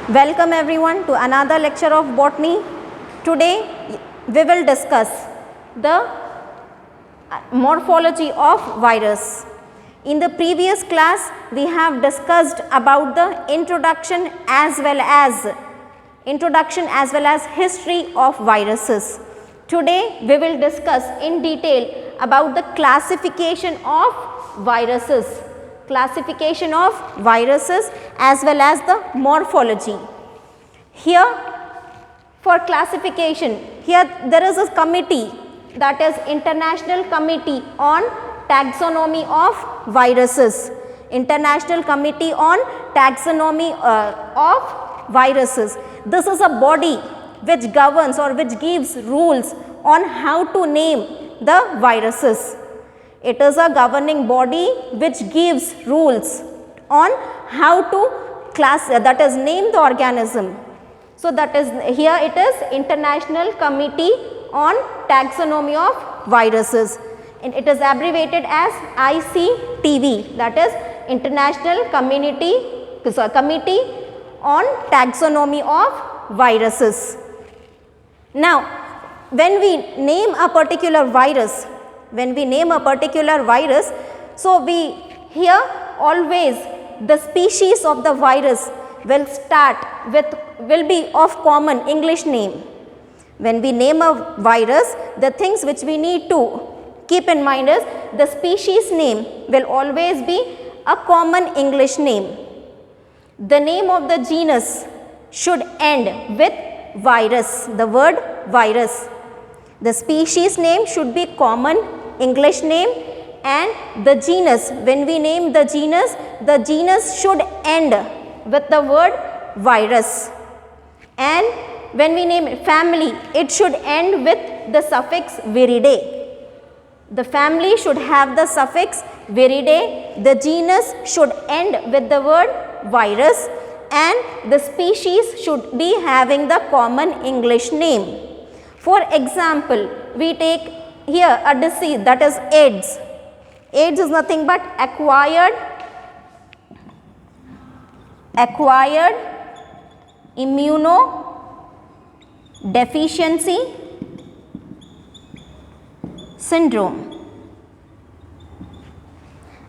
Welcome everyone to another lecture of botany. Today we will discuss the morphology of virus. In the previous class we have discussed about the introduction as well as history of viruses. Today we will discuss in detail about the classification of viruses as well as the morphology. Here for classification, here there is a committee, that is International Committee on Taxonomy of Viruses. International Committee on Taxonomy of Viruses. This is a body which governs or which gives rules on how to name the viruses. It is a governing body which gives rules on how to name the organism. So that is, here it is International Committee on Taxonomy of Viruses, and it is abbreviated as ICTV, that is International Committee on Taxonomy of Viruses. Now, when we name a particular virus, so we here always the species of the virus will be of common English name. When we name a virus, the things which we need to keep in mind is the species name will always be a common English name. The name of the genus should end with virus, the word virus. The species name should be common English name, and the genus, when we name the genus should end with the word virus. And when we name family, it should end with the suffix viridae. The family should have the suffix viridae, the genus should end with the word virus, and the species should be having the common English name. For example, we take here a disease, that is AIDS. AIDS is nothing but acquired immunodeficiency syndrome.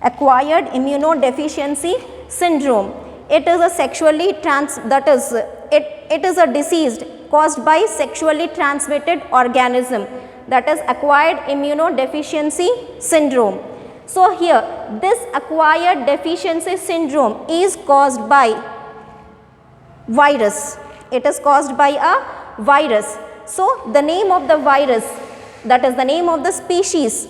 Acquired immunodeficiency syndrome. It is a it is a disease caused by sexually transmitted organism, that is acquired immunodeficiency syndrome. So here this acquired deficiency syndrome is caused by virus. It is caused by a virus. So the name of the virus, that is the name of the species,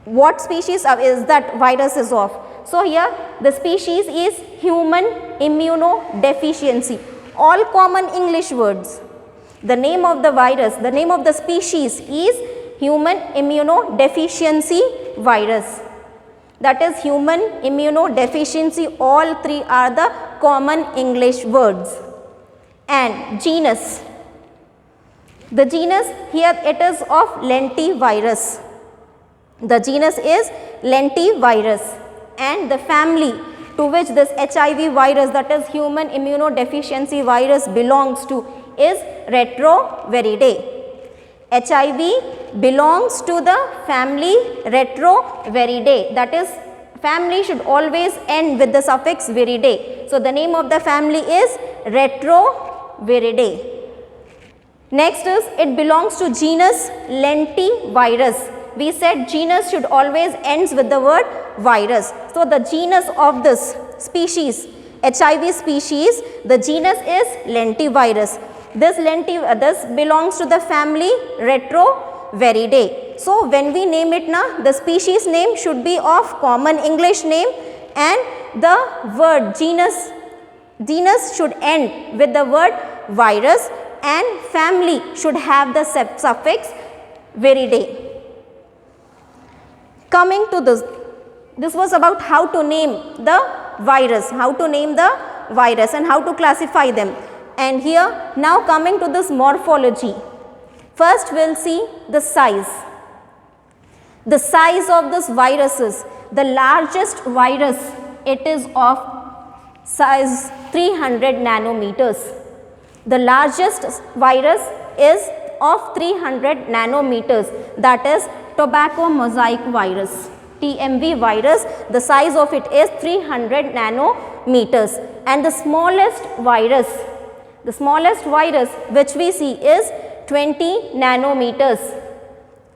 what species is that virus is of. So here the species is human immunodeficiency. All common English words. The name of the virus, the name of the species is human immunodeficiency virus. That is human immunodeficiency, all three are the common English words. And genus. The genus here it is of lentivirus. The genus is lentivirus, and the family to which this HIV virus, that is human immunodeficiency virus, belongs to is Retroviridae. HIV belongs to the family Retroviridae, that is family should always end with the suffix viridae. So the name of the family is Retroviridae. Next is it belongs to genus Lentivirus. We said genus should always ends with the word virus. So the genus of this species, HIV species, the genus is Lentivirus. This belongs to the family Retroviridae. So when we name it now, the species name should be of common English name, and the word genus should end with the word virus, and family should have the suffix viridae. Coming to this was about how to name the virus, and how to classify them. And here now coming to this morphology. First we will see the size. The size of this viruses. The largest virus, it is of size 300 nanometers. The largest virus is of 300 nanometers, that is tobacco mosaic virus, TMV virus. The size of it is 300 nanometers, and the smallest virus which we see is 20 nanometers,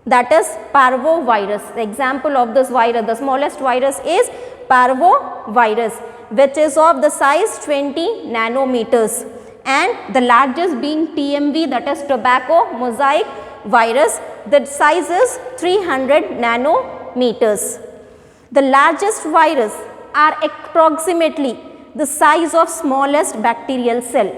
that is parvovirus. The example of this virus, the smallest virus is parvovirus, which is of the size 20 nanometers, and the largest being TMV, that is tobacco mosaic virus. The size is 300 nanometers. The largest virus are approximately the size of smallest bacterial cell.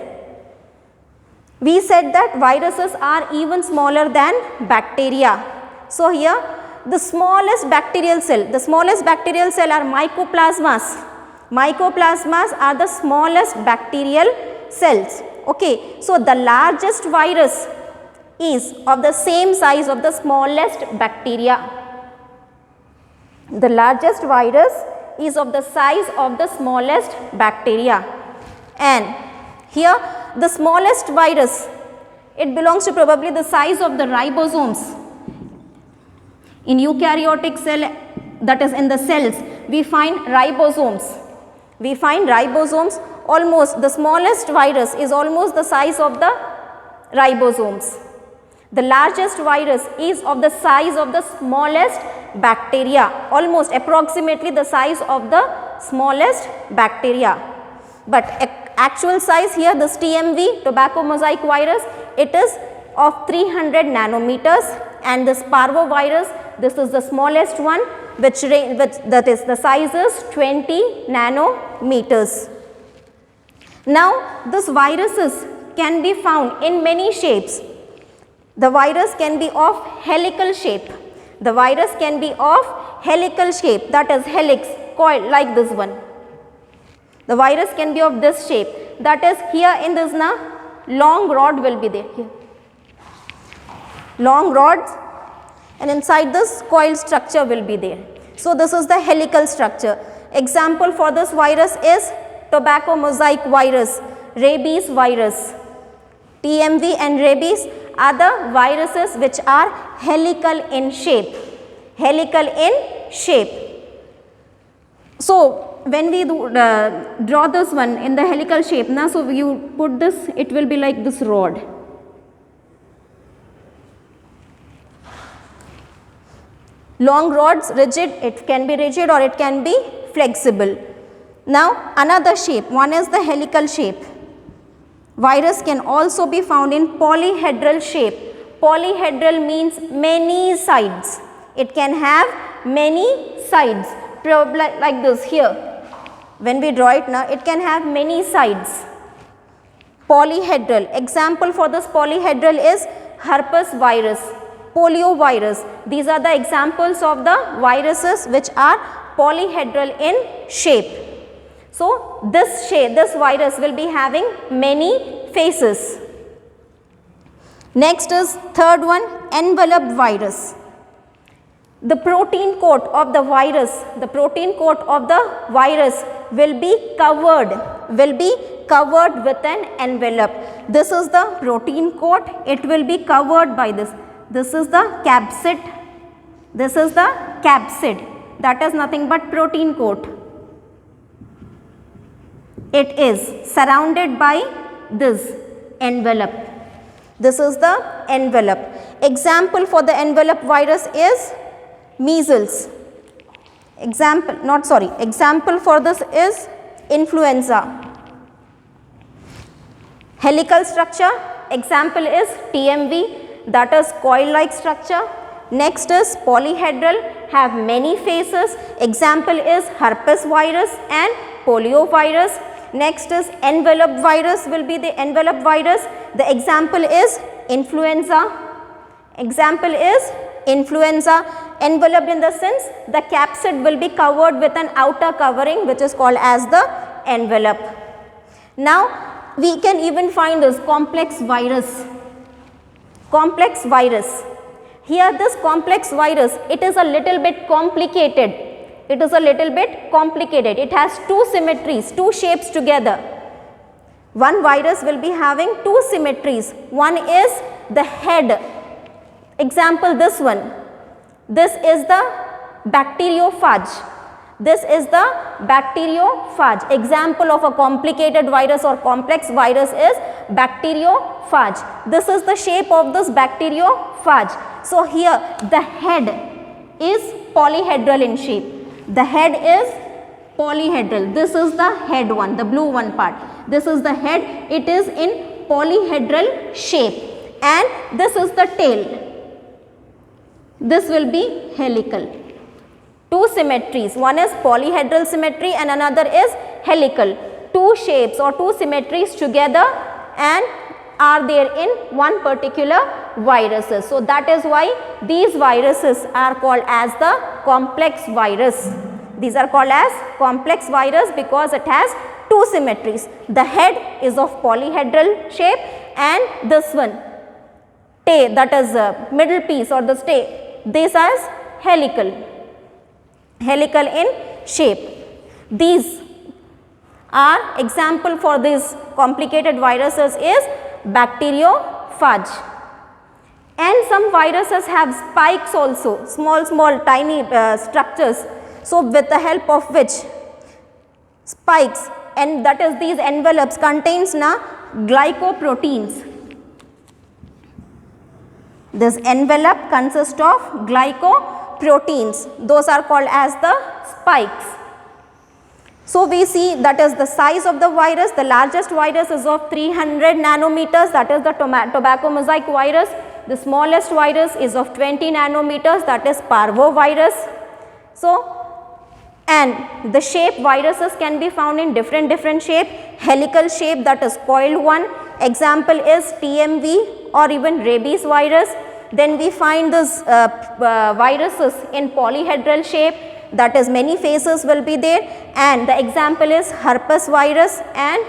We said that viruses are even smaller than bacteria. So here the smallest bacterial cell are mycoplasmas. Mycoplasmas are the smallest bacterial cells. Okay, so the largest virus is of the same size of the smallest bacteria. The largest virus is of the size of the smallest bacteria, and here the smallest virus, it belongs to probably the size of the ribosomes. In eukaryotic cell, that is in the cells, we find ribosomes. Almost the smallest virus is almost the size of the ribosomes. The largest virus is of the size of the smallest bacteria, almost approximately the size of the smallest bacteria. But actual size here, this TMV, tobacco mosaic virus, it is of 300 nanometers, and this parvovirus, this is the smallest one, which that is the size is 20 nanometers. Now this viruses can be found in many shapes. The virus can be of helical shape. That is helix, coil, like this one. The virus can be of this shape, that is here in this long rod will be there here. Long rods, and inside this coil structure will be there. So this is the helical structure. Example for this virus is tobacco mosaic virus, rabies virus. TMV and rabies are the viruses which are helical in shape. So when we draw this one in the helical shape, so you put this, it will be like this rod. Long rods, rigid, it can be rigid or it can be flexible. Now another shape, one is the helical shape. Virus can also be found in polyhedral shape. Polyhedral means many sides. It can have many sides, like this here. When we draw it now, it can have many sides. Polyhedral. Example for this polyhedral is herpes virus, polio virus. These are the examples of the viruses which are polyhedral in shape. So this virus will be having many faces. Next is third one, enveloped virus. The protein coat of the virus, will be covered with an envelope. This is the protein coat, it will be covered by this. This is the capsid, that is nothing but protein coat. It is surrounded by this envelope. This is the envelope. Example for the envelope virus is measles. Example for this is influenza. Helical structure, example is TMV, that is coil like structure. Next is polyhedral, have many faces. Example is herpes virus and polio virus. Next is envelope virus, will be the envelope virus. The example is influenza. Enveloped in the sense the capsid will be covered with an outer covering which is called as the envelope. Now we can even find this complex virus. Here this complex virus, it is a little bit complicated. It is a little bit complicated. It has two symmetries, two shapes together. One virus will be having two symmetries. One is the head. Example, this one. This is the bacteriophage. This is the bacteriophage. Example of a complicated virus or complex virus is bacteriophage. This is the shape of this bacteriophage. So here the head is polyhedral in shape. The head is polyhedral. This is the head one, the blue one part. This is the head. It is in polyhedral shape. And this is the tail. This will be helical. Two symmetries. One is polyhedral symmetry and another is helical. Two shapes or two symmetries together and are there in one particular viruses. So that is why these viruses are called as the complex virus. These are called as complex virus because it has two symmetries. The head is of polyhedral shape and this one, tail, that is middle piece or the stay, this is helical. Helical in shape. These are example for these complicated viruses is bacteriophage. And some viruses have spikes also, small tiny structures. So with the help of which spikes, and that is these envelopes contains glycoproteins. This envelope consists of glycoproteins. Those are called as the spikes. So we see that is the size of the virus. The largest virus is of 300 nanometers, that is the tobacco mosaic virus. The smallest virus is of 20 nanometers, that is parvovirus. So, and the shape viruses can be found in different shape. Helical shape, that is coiled one. Example is TMV or even rabies virus. Then we find this viruses in polyhedral shape, that is many faces will be there, and the example is herpes virus and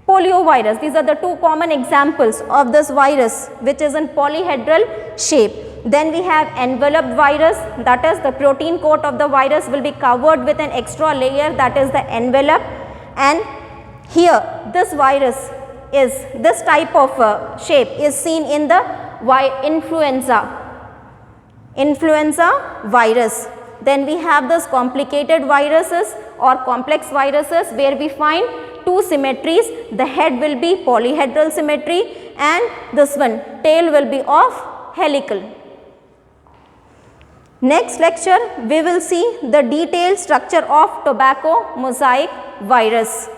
polio virus. These are the two common examples of this virus which is in polyhedral shape. Then we have enveloped virus, that is the protein coat of the virus will be covered with an extra layer, that is the envelope. And here this virus is, this type of shape is seen in the influenza virus. Then we have this complicated viruses or complex viruses where we find two symmetries. The head will be polyhedral symmetry and this one tail will be of helical. Next lecture we will see the detailed structure of tobacco mosaic virus.